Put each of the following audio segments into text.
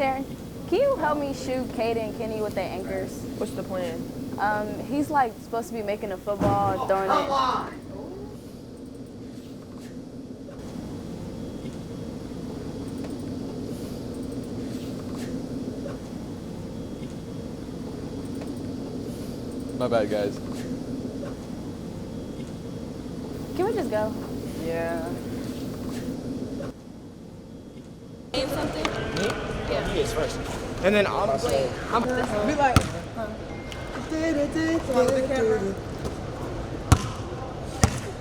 Taryn, can you help me shoot Kaden and Kenny with their anchors? What's the plan? He's like supposed to be making a football, throwing it. My bad, guys. Can we just go? Yeah. Name something? Me? Yeah. He is first. And then I'm be like, the camera.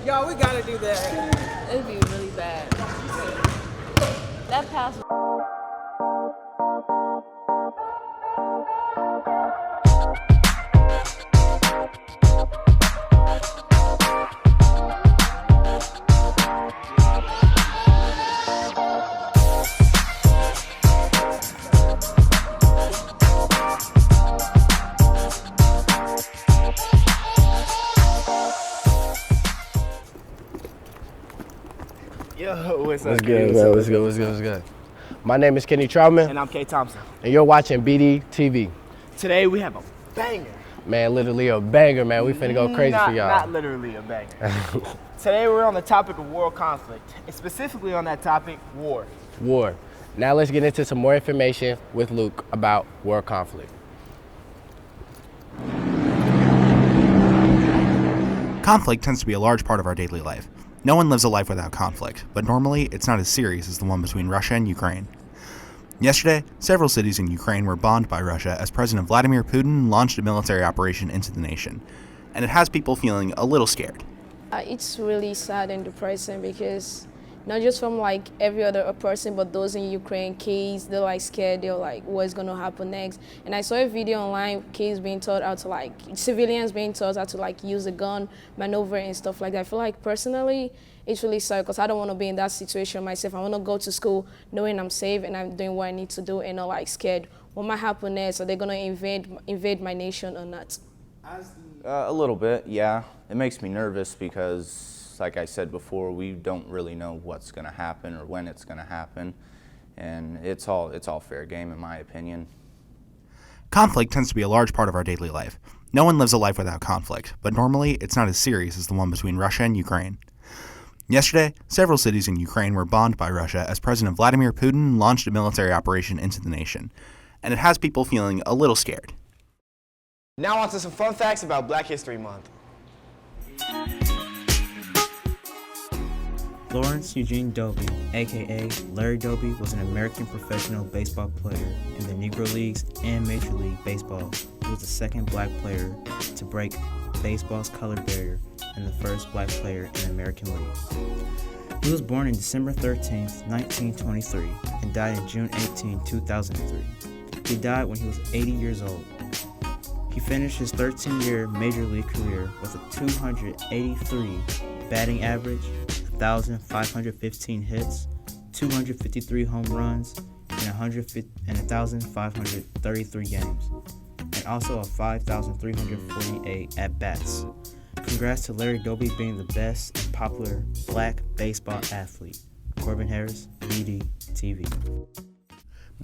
Yo, we gotta do that. It'd be really bad. That pass. Yo, what's What's good, man? What's good? My name is Kenny Troutman. And I'm K. Thompson. And you're watching BDTV. Today we have a banger. Man, literally a banger, man. We finna go crazy for y'all. Not literally a banger. Today we're on the topic of world conflict, and specifically on that topic, war. War. Now let's get into some more information with Luke about world conflict. Conflict tends to be a large part of our daily life. No one lives a life without conflict, but normally it's not as serious as the one between Russia and Ukraine. Yesterday, several cities in Ukraine were bombed by Russia as President Vladimir Putin launched a military operation into the nation, and it has people feeling a little scared. It's really sad and depressing because not just from like every other person, but those in Ukraine, kids, they're like scared, they're like, what's gonna happen next? And I saw a video online, kids being taught how to like, civilians being taught how to like use a gun, maneuver and stuff like that. I feel like personally, it's really sad because I don't wanna be in that situation myself. I wanna go to school knowing I'm safe and I'm doing what I need to do and not like scared. What might happen next? Are they gonna invade my nation or not? A little bit, yeah. It makes me nervous because, like I said before, we don't really know what's going to happen or when it's going to happen, and it's all fair game in my opinion. Conflict tends to be a large part of our daily life. No one lives a life without conflict, but normally it's not as serious as the one between Russia and Ukraine. Yesterday, several cities in Ukraine were bombed by Russia as President Vladimir Putin launched a military operation into the nation, and it has people feeling a little scared. Now on to some fun facts about Black History Month. Lawrence Eugene Doby, aka Larry Doby, was an American professional baseball player in the Negro Leagues and Major League Baseball. He was the second black player to break baseball's color barrier and the first black player in the American League. He was born on December 13, 1923, and died on June 18, 2003. He died when he was 80 years old. He finished his 13-year Major League career with a 283 batting average, 1,515 hits, 253 home runs, and 1,533 games, and also a 5,348 at-bats. Congrats to Larry Doby being the best and popular black baseball athlete. Corbin Harris, BDTV.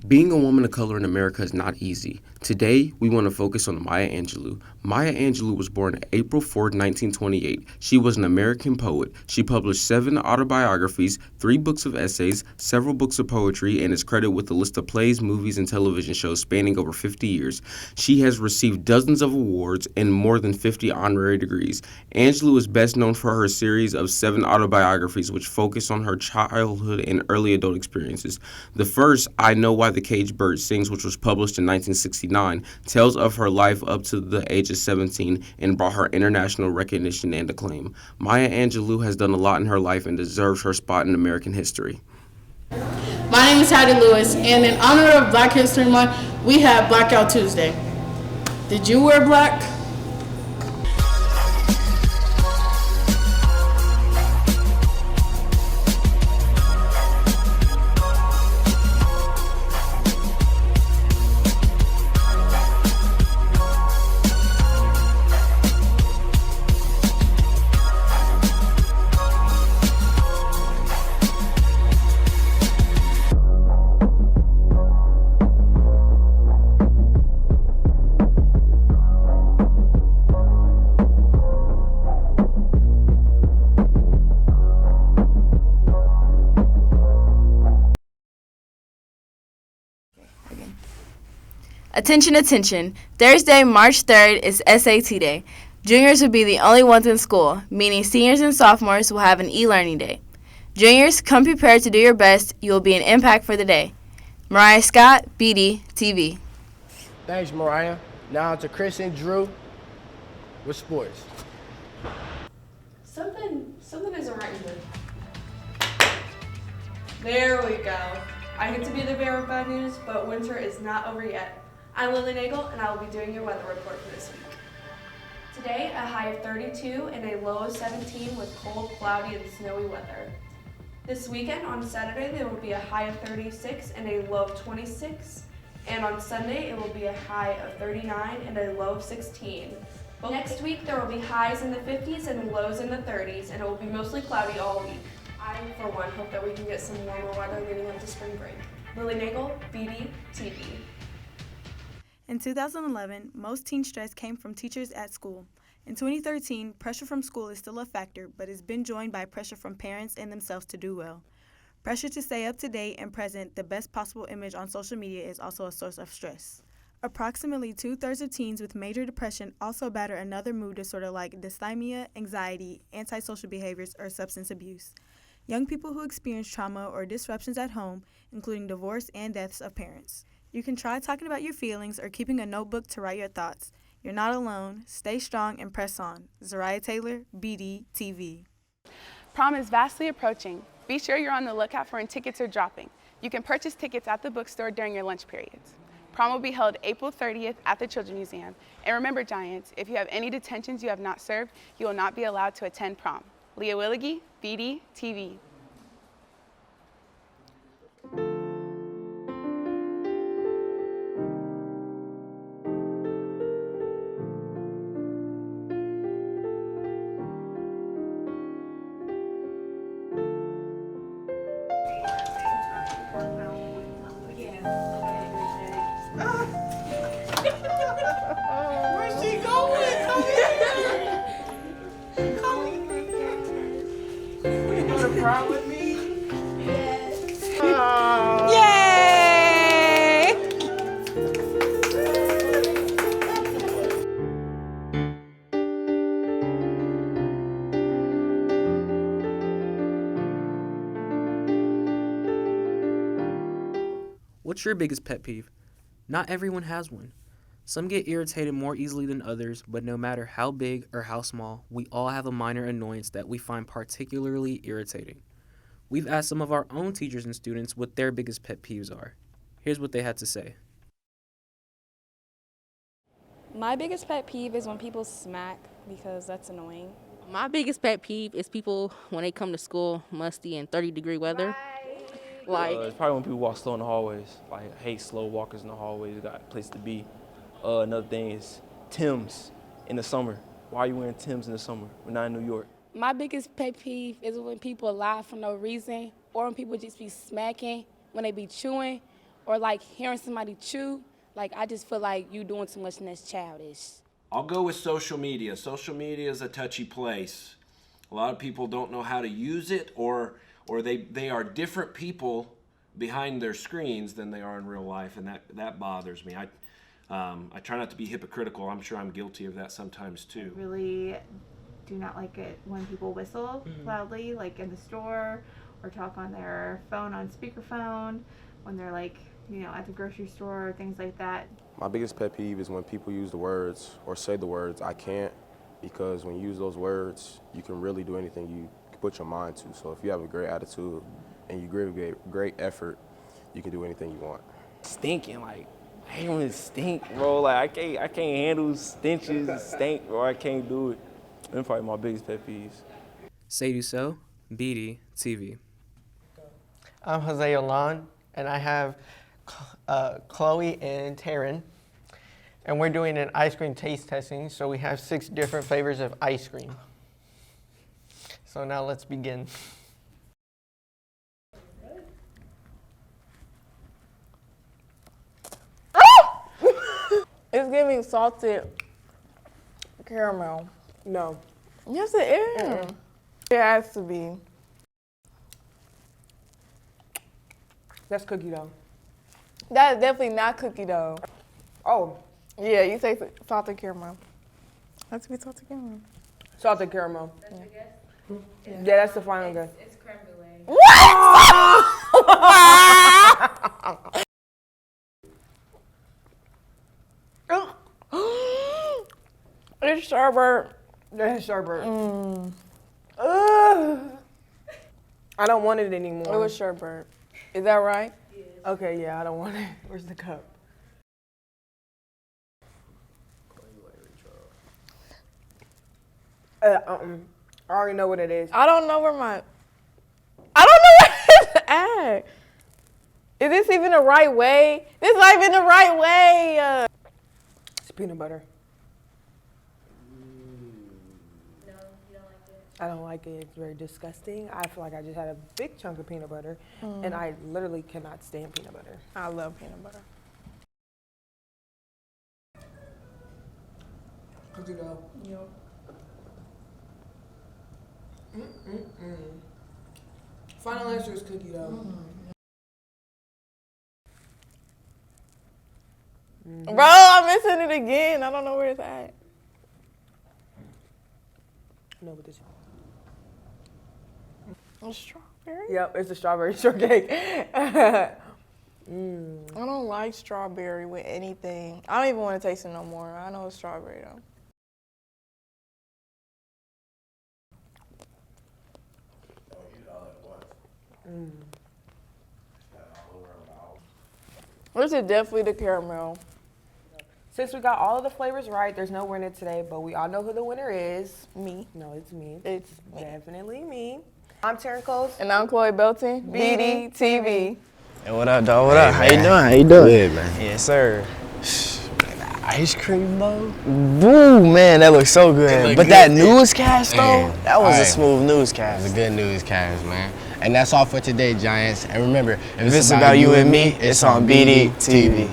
Being a woman of color in America is not easy. Today, we want to focus on Maya Angelou. Maya Angelou was born April 4, 1928. She was an American poet. She published 7 autobiographies, 3 books of essays, several books of poetry, and is credited with a list of plays, movies, and television shows spanning over 50 years. She has received dozens of awards and more than 50 honorary degrees. Angelou is best known for her series of 7 autobiographies which focus on her childhood and early adult experiences. The first, I Know Why the Caged Bird Sings, which was published in 1969, tells of her life up to the age of 17 and brought her international recognition and acclaim. Maya Angelou has done a lot in her life and deserves her spot in American history. My name is Hattie Lewis, and in honor of Black History Month, we have Blackout Tuesday. Did you wear black? Attention, attention. Thursday, March 3rd is SAT Day. Juniors will be the only ones in school, meaning seniors and sophomores will have an e-learning day. Juniors, come prepared to do your best. You will be an impact for the day. Mariah Scott, BDTV. Thanks, Mariah. Now to Chris and Drew with sports. Something isn't right here. There we go. I get to be the bearer of bad news, but winter is not over yet. I'm Lily Nagel, and I will be doing your weather report for this week. Today, a high of 32 and a low of 17 with cold, cloudy, and snowy weather. This weekend, on Saturday, there will be a high of 36 and a low of 26. And on Sunday, it will be a high of 39 and a low of 16. Next week, there will be highs in the 50s and lows in the 30s, and it will be mostly cloudy all week. I, for one, hope that we can get some warmer weather leading up to spring break. Lily Nagel, BDTV. In 2011, most teen stress came from teachers at school. In 2013, pressure from school is still a factor, but has been joined by pressure from parents and themselves to do well. Pressure to stay up to date and present the best possible image on social media is also a source of stress. Approximately 2/3 of teens with major depression also battle another mood disorder like dysthymia, anxiety, antisocial behaviors, or substance abuse. Young people who experience trauma or disruptions at home, including divorce and deaths of parents. You can try talking about your feelings or keeping a notebook to write your thoughts. You're not alone. Stay strong and press on. Zariah Taylor, BDTV. Prom is vastly approaching. Be sure you're on the lookout for when tickets are dropping. You can purchase tickets at the bookstore during your lunch periods. Prom will be held April 30th at the Children's Museum. And remember, Giants, if you have any detentions you have not served, you will not be allowed to attend prom. Leah Willigie, BDTV. Where's she going? Come here! Come here! You want to prom with me? Yes. Yay! What's your biggest pet peeve? Not everyone has one. Some get irritated more easily than others, but no matter how big or how small, we all have a minor annoyance that we find particularly irritating. We've asked some of our own teachers and students what their biggest pet peeves are. Here's what they had to say. My biggest pet peeve is when people smack, because that's annoying. My biggest pet peeve is people when they come to school musty in 30-degree weather. It's probably when people walk slow in the hallways. Like, I hate slow walkers in the hallways. You got a place to be. Another thing is Timbs in the summer. Why are you wearing Timbs in the summer? We're not in New York. My biggest pet peeve is when people lie for no reason, or when people just be smacking when they be chewing, or like hearing somebody chew. Like, I just feel like you doing too much and that's childish. I'll go with social media. Social media is a touchy place. A lot of people don't know how to use it, or they are different people behind their screens than they are in real life, and that bothers me. I try not to be hypocritical. I'm sure I'm guilty of that sometimes too. I really do not like it when people whistle loudly, like in the store, or talk on their phone on speakerphone, when they're like, at the grocery store or things like that. My biggest pet peeve is when people use the words or say the words, I can't, because when you use those words, you can really do anything you put your mind to. So if you have a great attitude and you give great effort, you can do anything you want. Stinking, like, I hate when it stink, bro. Like, I can't handle stenches, stink, bro. I can't do it. That's probably my biggest pet peeves. Say do so, BDTV. I'm Jose Olan, and I have Chloe and Taryn, and we're doing an ice cream taste testing. So we have 6 different flavors of ice cream. So now let's begin. It's giving salted caramel. No. Yes, it is. It has to be. That's cookie dough. That is definitely not cookie dough. Oh, yeah, you say salted caramel. That's good salted caramel. Salted caramel. That's your guess? Yeah, that's the final guess. It's creme brulee. What? It's sherbet. That's sherbet. I don't want it anymore. It was sherbet. Is that right? Yes. Okay, yeah, I don't want it. Where's the cup? I already know what it is. I don't know where I don't know where it's at. Is this even the right way? This is not even the right way. It's peanut butter. No, you don't like it? I don't like it. It's very disgusting. I feel like I just had a big chunk of peanut butter, and I literally cannot stand peanut butter. I love peanut butter. Cookie dough. Yep. Final answer is cookie dough. Bro, I'm missing it again. I don't know where it's at. No, but this. A strawberry? Yep, it's a strawberry shortcake. I don't like strawberry with anything. I don't even want to taste it no more. I know it's strawberry though. This is definitely the caramel. Since we got all of the flavors right, there's no winner today, but we all know who the winner is. Me. No, it's me. It's definitely me. I'm Taryn Coles. And I'm Chloe Belton. BDTV. Hey, what up, dog? What up? How you doing? How you doing? Good, man. Yes, sir. Man, ice cream bowl? Boo, man, that looks so good. But that newscast, though, that was a smooth newscast. It was a good newscast, man. And that's all for today, Giants. And remember, if it's about you and me, it's on BDTV.